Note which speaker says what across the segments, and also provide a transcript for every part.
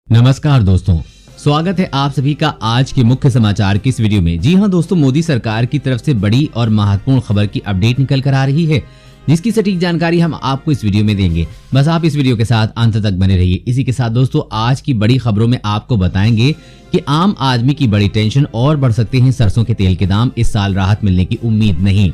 Speaker 1: नमस्कार दोस्तों, स्वागत है आप सभी का आज के मुख्य समाचार की इस वीडियो में। जी हां दोस्तों, मोदी सरकार की तरफ से बड़ी और महत्वपूर्ण खबर की अपडेट निकल कर आ रही है, जिसकी सटीक जानकारी हम आपको इस वीडियो में देंगे। बस आप इस वीडियो के साथ अंत तक बने रहिए। इसी के साथ दोस्तों, आज की बड़ी खबरों में आपको बताएंगे कि आम आदमी की बड़ी टेंशन और बढ़ सकते हैं सरसों के तेल के दाम, इस साल राहत मिलने की उम्मीद नहीं।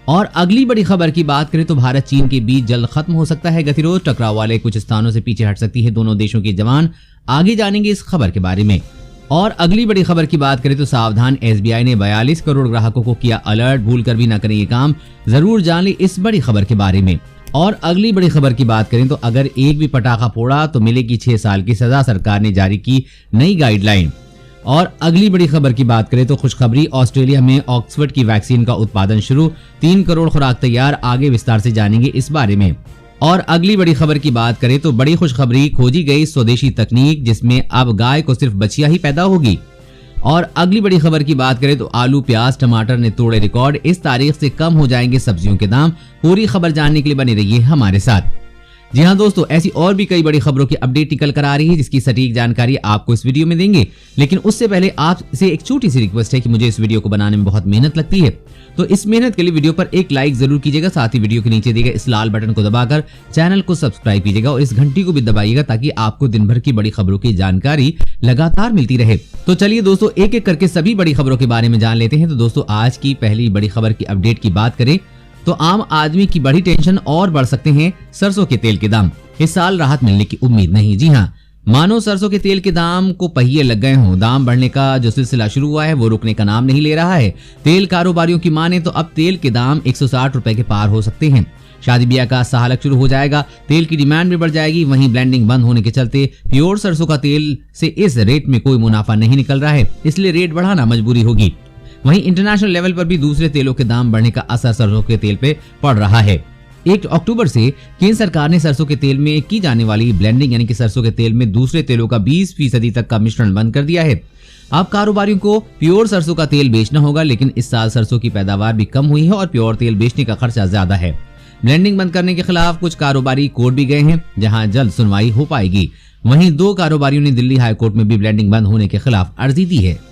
Speaker 1: और अगली बड़ी खबर की बात करें तो भारत चीन के बीच जल्द खत्म हो सकता है गतिरोध, टकराव वाले कुछ स्थानों से पीछे हट सकती है दोनों देशों की जवान। आगे जानेंगे इस खबर के बारे में। और अगली बड़ी खबर की बात करें तो सावधान, एसबीआई ने 42 करोड़ ग्राहकों को किया अलर्ट, भूलकर भी न करें ये काम, जरूर जान लें इस बड़ी खबर के बारे में। और अगली बड़ी खबर की बात करें तो अगर एक भी पटाखा फोड़ा तो मिलेगी 6 साल की सजा, सरकार ने जारी की नई गाइडलाइन। और अगली बड़ी खबर की बात करें तो खुशखबरी, ऑस्ट्रेलिया में ऑक्सफोर्ड की वैक्सीन का उत्पादन शुरू, 3 करोड़ खुराक तैयार, आगे विस्तार से जानेंगे इस बारे में। और अगली बड़ी खबर की बात करें तो बड़ी खुशखबरी, खोजी गई स्वदेशी तकनीक जिसमें अब गाय को सिर्फ बछिया ही पैदा होगी। और अगली बड़ी खबर की बात करें तो आलू, प्याज, टमाटर ने तोड़े रिकॉर्ड, इस तारीख से कम हो जाएंगे सब्जियों के दाम। पूरी खबर जानने के लिए बने रहिए हमारे साथ। जी हां दोस्तों, ऐसी और भी कई बड़ी खबरों की अपडेट निकल कर आ रही है, जिसकी सटीक जानकारी आपको इस वीडियो में देंगे। लेकिन उससे पहले आपसे एक छोटी सी रिक्वेस्ट है कि मुझे इस वीडियो को बनाने में बहुत मेहनत लगती है, तो इस मेहनत के लिए वीडियो पर एक लाइक जरूर कीजिएगा। साथ ही वीडियो के नीचे दिए गए इस लाल बटन को दबाकर चैनल को सब्सक्राइब कीजिएगा और इस घंटी को भी दबाइएगा, ताकि आपको दिन भर की बड़ी खबरों की जानकारी लगातार मिलती रहे। तो चलिए दोस्तों, एक एक करके सभी बड़ी खबरों के बारे में जान लेते हैं। तो दोस्तों, आज की पहली बड़ी खबर की अपडेट की बात करें तो आम आदमी की बड़ी टेंशन और बढ़ सकते हैं सरसों के तेल के दाम, इस साल राहत मिलने की उम्मीद नहीं। जी हां, मानो सरसों के तेल के दाम को पहिए लग गए हों। दाम बढ़ने का जो सिलसिला शुरू हुआ है वो रुकने का नाम नहीं ले रहा है। तेल कारोबारियों की माने तो अब तेल के दाम 160 रुपए के पार हो सकते हैं। शादी ब्याह का साहलक शुरू हो जाएगा, तेल की डिमांड भी बढ़ जाएगी। वहीं ब्लेंडिंग बंद होने के चलते प्योर सरसों का तेल से इस रेट में कोई मुनाफा नहीं निकल रहा है, इसलिए रेट बढ़ाना मजबूरी होगी। वहीं इंटरनेशनल लेवल पर भी दूसरे तेलों के दाम बढ़ने का असर सरसों के तेल पे पड़ रहा है। 1 अक्टूबर से केंद्र सरकार ने सरसों के तेल में की जाने वाली ब्लेंडिंग यानी कि सरसों के तेल में दूसरे तेलों का 20% तक का मिश्रण बंद कर दिया है। अब कारोबारियों को प्योर सरसों का तेल बेचना होगा, लेकिन इस साल सरसों की पैदावार भी कम हुई है और प्योर तेल बेचने का खर्चा ज्यादा है। ब्लेंडिंग बंद करने के खिलाफ कुछ कारोबारी कोर्ट भी गए हैं, जहां जल्द सुनवाई हो पाएगी। वहीं 2 कारोबारियों ने दिल्ली हाईकोर्ट में भी ब्लेंडिंग बंद होने के खिलाफ अर्जी दी है।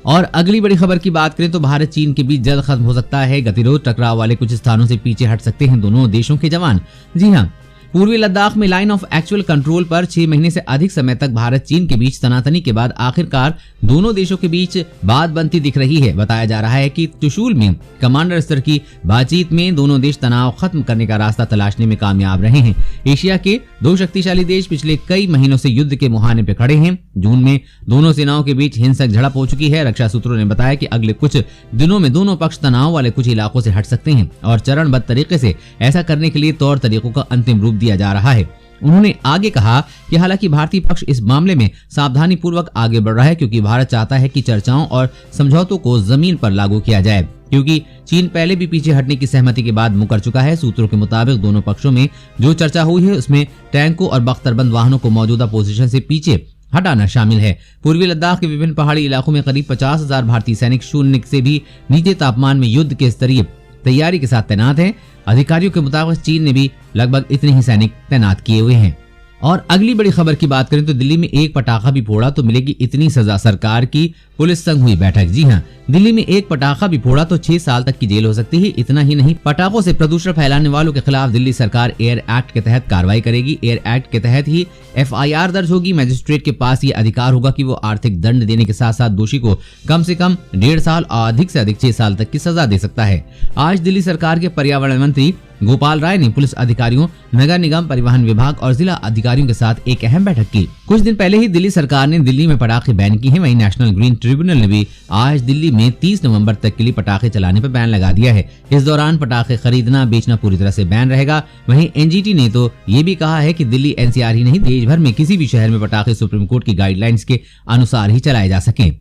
Speaker 1: और अगली बड़ी खबर की बात करें तो भारत चीन के बीच जल्द खत्म हो सकता है गतिरोध, टकराव वाले कुछ स्थानों से पीछे हट सकते हैं दोनों देशों के जवान। जी हां, पूर्वी लद्दाख में लाइन ऑफ एक्चुअल कंट्रोल पर 6 महीने से अधिक समय तक भारत चीन के बीच तनातनी के बाद आखिरकार दोनों देशों के बीच बात बनती दिख रही है। बताया जा रहा है कि चुशूल में कमांडर स्तर की बातचीत में दोनों देश तनाव खत्म करने का रास्ता तलाशने में कामयाब रहे हैं। एशिया के 2 शक्तिशाली देश पिछले कई महीनों से युद्ध के मुहाने पे खड़े हैं। जून में दोनों सेनाओं के बीच हिंसक झड़प हो चुकी है। रक्षा सूत्रों ने बताया कि अगले कुछ दिनों में दोनों पक्ष तनाव वाले कुछ इलाकों से हट सकते हैं और चरणबद्ध तरीके से ऐसा करने के लिए तौर तरीकों का अंतिम रूप दिया जा रहा है। उन्होंने आगे कहा कि हालांकि भारतीय पक्ष इस मामले में सावधानी पूर्वक आगे बढ़ रहा है, क्योंकि भारत चाहता है कि चर्चाओं और समझौतों को जमीन पर लागू किया जाए, क्योंकि चीन पहले भी पीछे हटने की सहमति के बाद मुकर चुका है। सूत्रों के मुताबिक दोनों पक्षों में जो चर्चा हुई है उसमें टैंकों और बख्तरबंद वाहनों को मौजूदा पोजीशन से पीछे हटाना शामिल है। पूर्वी लद्दाख के विभिन्न पहाड़ी इलाकों में करीब 50,000 भारतीय सैनिक शून्य से भी नीचे तापमान में युद्ध के स्तरीय तैयारी के साथ तैनात हैं। अधिकारियों के मुताबिक चीन ने भी लगभग इतने ही सैनिक तैनात किए हुए हैं। और अगली बड़ी खबर की बात करें तो दिल्ली में एक पटाखा भी फोड़ा तो मिलेगी इतनी सजा, सरकार की पुलिस संग हुई बैठक। जी हां, दिल्ली में एक पटाखा भी फोड़ा तो 6 साल तक की जेल हो सकती है। इतना ही नहीं, पटाखों से प्रदूषण फैलाने वालों के खिलाफ दिल्ली सरकार एयर एक्ट के तहत कार्रवाई करेगी। एयर एक्ट के तहत ही FIR दर्ज होगी। मजिस्ट्रेट के पास ये अधिकार होगा कि वो आर्थिक दंड देने के साथ साथ दोषी को कम से कम 1.5 साल और अधिक से अधिक 6 साल तक की सजा दे सकता है। आज दिल्ली सरकार के पर्यावरण मंत्री गोपाल राय ने पुलिस अधिकारियों, नगर निगम, परिवहन विभाग और जिला अधिकारियों के साथ एक अहम बैठक की। कुछ दिन पहले ही दिल्ली सरकार ने दिल्ली में पटाखे बैन किए हैं। वहीं नेशनल ग्रीन ट्रिब्यूनल ने भी आज दिल्ली में 30 नवंबर तक के लिए पटाखे चलाने पर बैन लगा दिया है। इस दौरान पटाखे खरीदना बेचना पूरी तरह से बैन रहेगा। वहीं NGT ने तो ये भी कहा है कि दिल्ली NCR ही नहीं, देश भर में किसी भी शहर में पटाखे सुप्रीम कोर्ट की गाइडलाइंस के अनुसार ही चलाए जा सकें।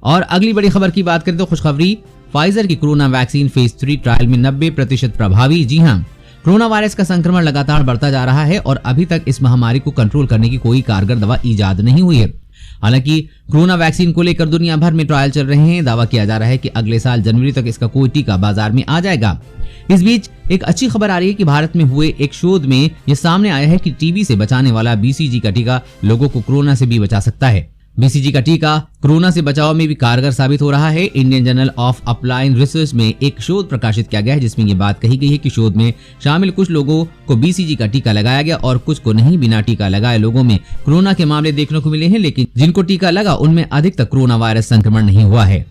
Speaker 1: और अगली बड़ी खबर की बात करें तो खुशखबरी, फाइजर की कोरोना वैक्सीन फेज 3 ट्रायल में 90% प्रभावी। जी हां, कोरोना वायरस का संक्रमण लगातार बढ़ता जा रहा है और अभी तक इस महामारी को कंट्रोल करने की कोई कारगर दवा इजाद नहीं हुई है। हालांकि कोरोना वैक्सीन को लेकर दुनिया भर में ट्रायल चल रहे हैं। दावा किया जा रहा है कि अगले साल जनवरी तक इसका कोई टीका बाजार में आ जाएगा। इस बीच एक अच्छी खबर आ रही है कि भारत में हुए एक शोध में ये सामने आया है कि टीबी से बचाने वाला बीसीजी का टीका लोगों को कोरोना से भी बचा सकता है। बीसीजी का टीका कोरोना से बचाव में भी कारगर साबित हो रहा है। Indian journal of applied research में एक शोध प्रकाशित किया गया है जिसमें ये बात कही गई है कि शोध में शामिल कुछ लोगों को बीसीजी का टीका लगाया गया और कुछ को नहीं। बिना टीका लगाए लोगों में कोरोना के मामले देखने को मिले हैं, लेकिन जिनको टीका लगा उनमें अधिक तक कोरोना वायरस संक्रमण नहीं हुआ है।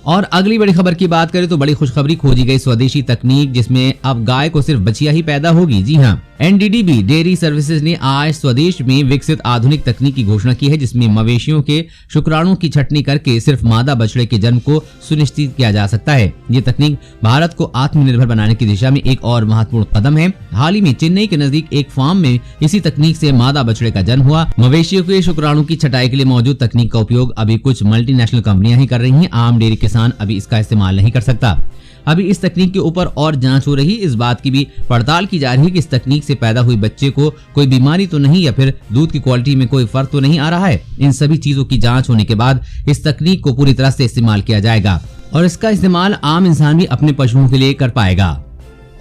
Speaker 1: और अगली बड़ी खबर की बात करें तो बड़ी खुशखबरी, खोजी गई स्वदेशी तकनीक जिसमें अब गाय को सिर्फ बछिया ही पैदा होगी। जी हाँ, एनडीडीबी डेयरी सर्विसेज ने आज स्वदेश में विकसित आधुनिक तकनीक की घोषणा की है जिसमें मवेशियों के शुक्राणुओं की छटनी करके सिर्फ मादा बछड़े के जन्म को सुनिश्चित किया जा सकता है। ये तकनीक भारत को आत्मनिर्भर बनाने की दिशा में एक और महत्वपूर्ण कदम है। हाल ही में चेन्नई के नजदीक एक फार्म में इसी तकनीक से मादा बछड़े का जन्म हुआ। मवेशियों के शुक्राणु की छटाई के लिए मौजूद तकनीक का उपयोग अभी कुछ मल्टीनेशनल कंपनियां ही कर रही हैं। आम डेयरी किसान अभी इसका इस्तेमाल नहीं कर सकता। अभी इस तकनीक के ऊपर और जांच हो रही, इस बात की भी पड़ताल की जा रही है कि इस तकनीक से पैदा हुई बच्चे को कोई बीमारी तो नहीं या फिर दूध की क्वालिटी में कोई फर्क तो नहीं आ रहा है। इन सभी चीजों की जांच होने के बाद इस तकनीक को पूरी तरह से इस्तेमाल किया जाएगा और इसका इस्तेमाल आम इंसान भी अपने पशुओं के लिए कर पाएगा।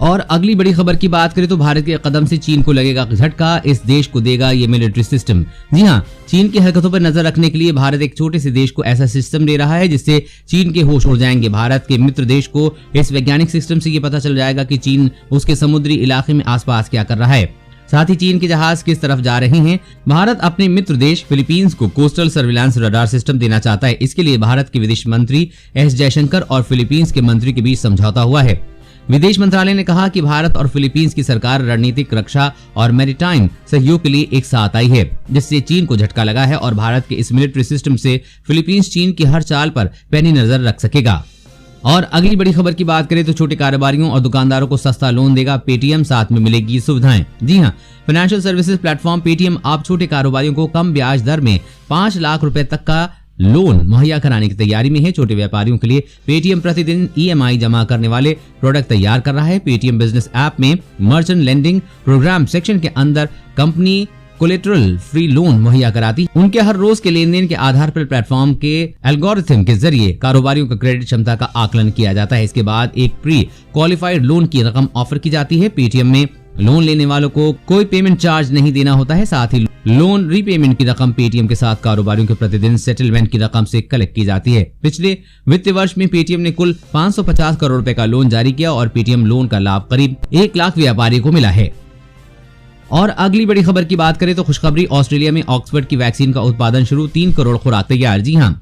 Speaker 1: और अगली बड़ी खबर की बात करें तो भारत के कदम से चीन को लगेगा झटका, इस देश को देगा ये मिलिट्री सिस्टम। जी हाँ, चीन की हरकतों पर नजर रखने के लिए भारत एक छोटे से देश को ऐसा सिस्टम दे रहा है जिससे चीन के होश उड़ जाएंगे। भारत के मित्र देश को इस वैज्ञानिक सिस्टम से ये पता चल जाएगा कि चीन उसके समुद्री इलाके में आसपास क्या कर रहा है, साथ ही चीन के जहाज किस तरफ जा रहे हैं। भारत अपने मित्र देश फिलीपींस को कोस्टल सर्विलांस रडार सिस्टम देना चाहता है। इसके लिए भारत के विदेश मंत्री एस जयशंकर और फिलीपींस के मंत्री के बीच समझौता हुआ है। विदेश मंत्रालय ने कहा कि भारत और फिलीपींस की सरकार रणनीतिक, रक्षा और मैरीटाइम सहयोग के लिए एक साथ आई है जिससे चीन को झटका लगा है और भारत के इस मिलिट्री सिस्टम से फिलीपींस चीन की हर चाल पर पैनी नजर रख सकेगा। और अगली बड़ी खबर की बात करें तो छोटे कारोबारियों और दुकानदारों को सस्ता लोन देगा पेटीएम, साथ में मिलेगी सुविधाएं। जी हाँ, फाइनेंशियल सर्विसेज प्लेटफॉर्म पेटीएम अब छोटे कारोबारियों को कम ब्याज दर में 5 लाख रुपए तक का लोन मुहैया कराने की तैयारी में है। छोटे व्यापारियों के लिए पेटीएम प्रतिदिन ईएमआई जमा करने वाले प्रोडक्ट तैयार कर रहा है। पेटीएम बिजनेस ऐप में मर्चेंट लेंडिंग प्रोग्राम सेक्शन के अंदर कंपनी कोलेटरल फ्री लोन मुहैया कराती। उनके हर रोज के लेन देन के आधार पर प्लेटफॉर्म के एल्गोरिथम के जरिए कारोबारियों का क्रेडिट क्षमता का आकलन किया जाता है। इसके बाद एक प्री क्वालिफाइड लोन की रकम ऑफर की जाती है। पेटीएम में लोन लेने वालों को कोई पेमेंट चार्ज नहीं देना होता है। साथ ही लोन रीपेमेंट की रकम पेटीएम के साथ कारोबारियों के प्रतिदिन सेटलमेंट की रकम से कलेक्ट की जाती है। पिछले वित्तीय वर्ष में पेटीएम ने कुल 550 करोड़ रुपए का लोन जारी किया और पेटीएम लोन का लाभ करीब 1 लाख व्यापारियों को मिला है। और अगली बड़ी खबर की बात करें तो खुशखबरी, ऑस्ट्रेलिया में ऑक्सफोर्ड की वैक्सीन का उत्पादन शुरू, 3 करोड़ खुराक तैयार। जी हाँ,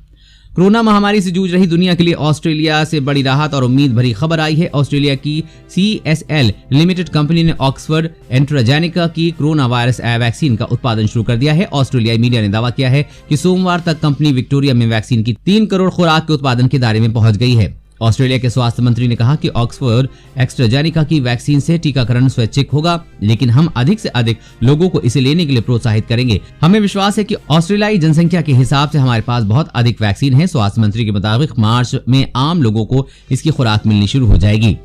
Speaker 1: कोरोना महामारी से जूझ रही दुनिया के लिए ऑस्ट्रेलिया से बड़ी राहत और उम्मीद भरी खबर आई है। ऑस्ट्रेलिया की CSL लिमिटेड कंपनी ने ऑक्सफोर्ड एस्ट्राजेनेका की कोरोना वायरस वैक्सीन का उत्पादन शुरू कर दिया है। ऑस्ट्रेलियाई मीडिया ने दावा किया है कि सोमवार तक कंपनी विक्टोरिया में वैक्सीन की 3 करोड़ खुराक के उत्पादन के दायरे में पहुंच गई है। ऑस्ट्रेलिया के स्वास्थ्य मंत्री ने कहा कि ऑक्सफोर्ड एस्ट्राजेनेका की वैक्सीन से टीकाकरण स्वैच्छिक होगा, लेकिन हम अधिक से अधिक लोगों को इसे लेने के लिए प्रोत्साहित करेंगे। हमें विश्वास है कि ऑस्ट्रेलियाई जनसंख्या के हिसाब से हमारे पास बहुत अधिक वैक्सीन है। स्वास्थ्य मंत्री के मुताबिक मार्च में आम लोगों को इसकी खुराक मिलनी शुरू हो जाएगी।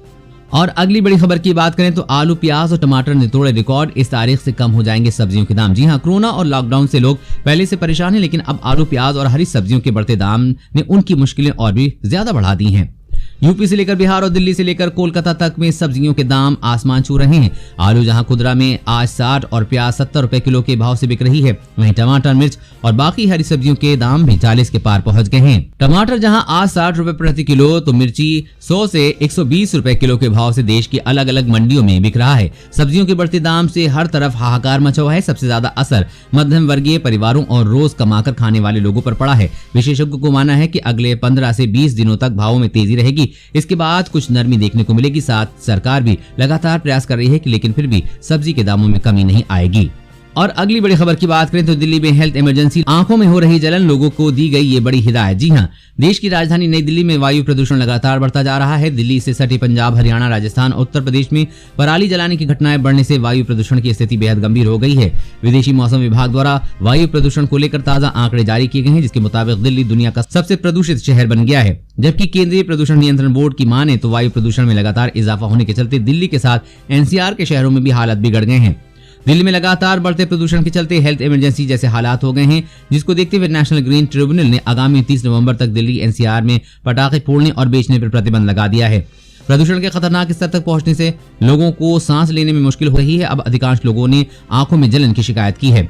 Speaker 1: और अगली बड़ी खबर की बात करें तो आलू, प्याज और टमाटर ने तोड़े रिकॉर्ड, इस तारीख से कम हो जाएंगे सब्जियों के दाम। जी हाँ, कोरोना और लॉकडाउन से लोग पहले से परेशान हैं, लेकिन अब आलू, प्याज और हरी सब्जियों के बढ़ते दाम ने उनकी मुश्किलें और भी ज्यादा बढ़ा दी हैं। यूपी से लेकर बिहार और दिल्ली से लेकर कोलकाता तक में सब्जियों के दाम आसमान छू रहे हैं। आलू जहां खुदरा में आज 60 और प्याज 70 रुपए किलो के भाव से बिक रही है, वहीं टमाटर, मिर्च और बाकी हरी सब्जियों के दाम भी 40 के पार पहुंच गए हैं। टमाटर जहां आज 60 रुपए प्रति किलो तो मिर्ची 100 से 120 रुपए किलो के भाव से देश की अलग अलग मंडियों में बिक रहा है। सब्जियों के बढ़ते दाम से हर तरफ हाहाकार मचा हुआ है। सबसे ज्यादा असर मध्यम वर्गीय परिवारों और रोज कमाकर खाने वाले लोगों पर पड़ा है। विशेषज्ञों को माना है कि अगले 15 से 20 दिनों तक भावों में तेजी रहेगी। इसके बाद कुछ नरमी देखने को मिलेगी। साथ सरकार भी लगातार प्रयास कर रही है कि लेकिन फिर भी सब्जी के दामों में कमी नहीं आएगी। और अगली बड़ी खबर की बात करें तो दिल्ली में हेल्थ इमरजेंसी, आंखों में हो रही जलन, लोगों को दी गई ये बड़ी हिदायत। जी हां, देश की राजधानी नई दिल्ली में वायु प्रदूषण लगातार बढ़ता जा रहा है। दिल्ली से सटे पंजाब, हरियाणा, राजस्थान और उत्तर प्रदेश में पराली जलाने की घटनाएं बढ़ने से वायु प्रदूषण की स्थिति बेहद गंभीर हो गई है। विदेशी मौसम विभाग द्वारा वायु प्रदूषण को लेकर ताजा आंकड़े जारी किए गए हैं, जिसके मुताबिक दिल्ली दुनिया का सबसे प्रदूषित शहर बन गया है। जबकि केंद्रीय प्रदूषण नियंत्रण बोर्ड की माने तो वायु प्रदूषण में लगातार इजाफा होने के चलते दिल्ली के साथ NCR के शहरों में भी हालत बिगड़ गए हैं। दिल्ली में लगातार बढ़ते प्रदूषण के चलते हेल्थ इमरजेंसी जैसे हालात हो गए हैं, जिसको देखते हुए नेशनल ग्रीन ट्रिब्यूनल ने आगामी 30 नवंबर तक दिल्ली NCR में पटाखे फोड़ने और बेचने पर प्रतिबंध लगा दिया है। प्रदूषण के खतरनाक स्तर तक पहुंचने से लोगों को सांस लेने में मुश्किल हो रही है। अब अधिकांश लोगों ने आंखों में जलन की शिकायत की है।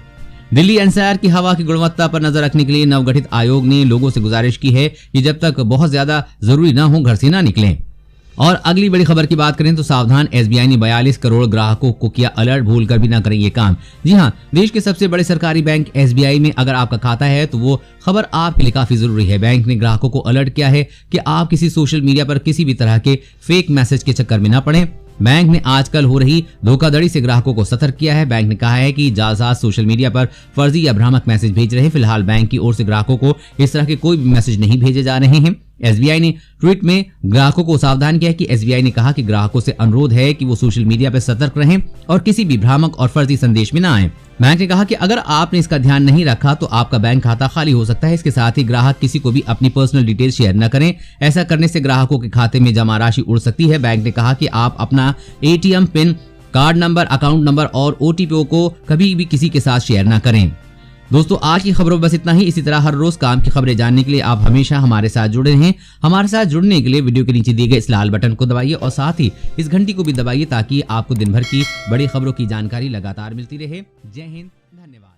Speaker 1: दिल्ली एनसीआर की हवा की गुणवत्ता पर नजर रखने के लिए नवगठित आयोग ने लोगों से गुजारिश की है कि जब तक बहुत ज्यादा जरूरी न हो घर से ना निकलें। और अगली बड़ी खबर की बात करें तो सावधान, एसबीआई ने 42 करोड़ ग्राहकों को किया अलर्ट, भूलकर भी ना करें ये काम। जी हां, देश के सबसे बड़े सरकारी बैंक एसबीआई में अगर आपका खाता है तो वो खबर आपके लिए काफी जरूरी है। बैंक ने ग्राहकों को अलर्ट किया है कि आप किसी सोशल मीडिया पर किसी भी तरह के फेक मैसेज के चक्कर में ना पड़े। बैंक ने आजकल हो रही धोखाधड़ी से ग्राहकों को सतर्क किया है। बैंक ने कहा है कि जालसाज सोशल मीडिया पर फर्जी या भ्रामक मैसेज भेज रहे हैं। फिलहाल बैंक की ओर से ग्राहकों को इस तरह के कोई भी मैसेज नहीं भेजे जा रहे हैं। एसबीआई ने ट्वीट में ग्राहकों को सावधान किया है कि एसबीआई ने कहा कि ग्राहकों से अनुरोध है कि वो सोशल मीडिया पर सतर्क रहें और किसी भी भ्रामक और फर्जी संदेश में न आए। बैंक ने कहा कि अगर आपने इसका ध्यान नहीं रखा तो आपका बैंक खाता खाली हो सकता है। इसके साथ ही ग्राहक किसी को भी अपनी पर्सनल डिटेल शेयर न करें। ऐसा करने से ग्राहकों के खाते में जमा राशि उड़ सकती है। बैंक ने कहा कि आप अपना ATM pin, card number, account number और ओटीपी को कभी भी किसी के साथ शेयर न करें। दोस्तों, आज की खबरों बस इतना ही। इसी तरह हर रोज काम की खबरें जानने के लिए आप हमेशा हमारे साथ जुड़े रहें। हमारे साथ जुड़ने के लिए वीडियो के नीचे दिए गए इस लाल बटन को दबाइए और साथ ही इस घंटी को भी दबाइए ताकि आपको दिन भर की बड़ी खबरों की जानकारी लगातार मिलती रहे। जय हिंद, धन्यवाद।